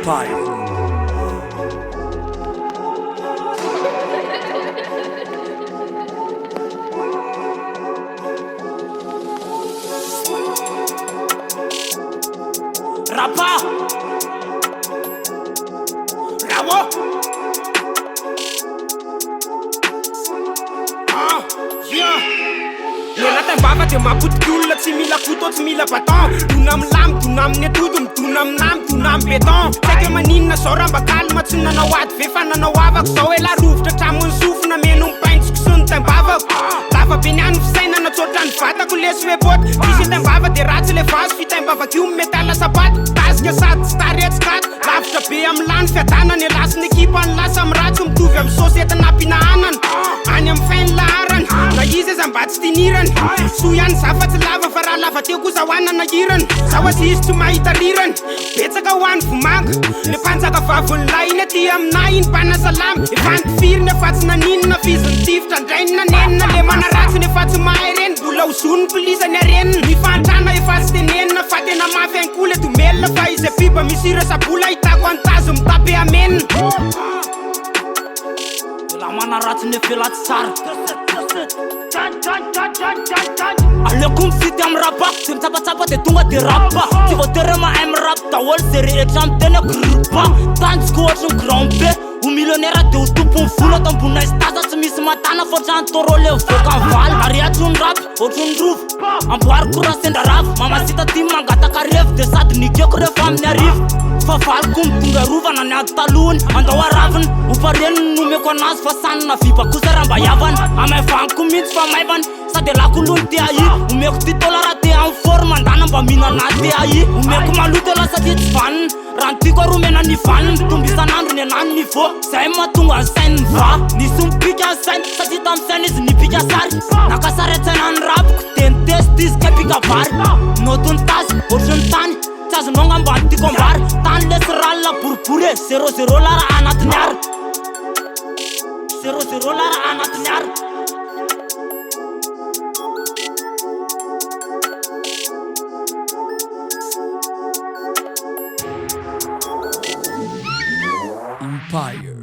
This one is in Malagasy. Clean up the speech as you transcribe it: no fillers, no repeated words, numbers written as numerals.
Empire. Rapa Rawo yeah. Nena taimbava de mapotiky olona tsy mila couteau tsy mila bâton. Dona amy lamy, dona amin'ny atody, midona amin'amy, dona amy béton. Saika maninona zao raha mba kalma tsy nanao ady ve fa nanao avako. Zao e la rovotra hatramin'ny sofina meno mipaintsiko sy ny taimbavako. Lava be niany fisainana tsotra ny vatako lesy hoe boty. Misy taimbava de ratsy le vaso fitaimbavak'io metala sapato. Tasika sady tsy taretsikato lavitra be amy lany fiadanany e lasiny ekipa ny lasa amy ratsy mitovy amy sosety nampinahanany any amy fainy laharany. Na izy eza mba tsy tinirany so ihany zafa tsy lava fa raha lava teo kosa hoanana hirany. Zaho azy izy tsy mahita rirany betsaka hoany vomanga le mpanjaka vavony lainy aty aminay iny bana salamy. Efa ntifiriny efa tsy naninona fiziny tifitra ndrainina nenina le manaratsiny efa tsy mahay reny mbola hozony polisany arenina. Mifantrana efa tsy tenenina fa tena mafy any koa le domelina fa izy biba misira sabola hitako antazo mitapy amenina. La manaratsiny efelaty tsara aleko mifidy amy rapa tsy mitsapatsapa de tonga de rapa tsy voatery mahay mirap daholo ze rehetra amy teny agripa tanjoko ohatry ny grand be ho millionnaire de ho tompony vola ato ambonina istasa tsy misy matana foatrany toro le voka valy ariatro ny rap ohatry ny rovo amboariko raha sendra ravo mamasita ty mangataka revo de sady nikeko rehefa amin'ny arivo fa valiko mitonga rovana ny ady talohany andao araviny hopareniny nomeko anazy fa sanina viba kosa raha mba iavany amavaniko mihitsy fa maivany sady lakolony te ai omeko ty tola raha te amy forme andana mba mihinana te ai omeko maloto la satria tsy vaniny raha ny tiako aromena ny vaniny mitombo isan'andro ny anany niveau zay mahatonga ny sainy va nisy mipika ny sainy satria tamy sainy izy nipika sary nakasary atsaina ny rapiko de ny test izy kapika vary notony tazy ohatry ny tany tsy azononga mba nytiako ambary tany lesy ralina boribory e 00 lara anatiny ary 00 lara anatiny ary Empire.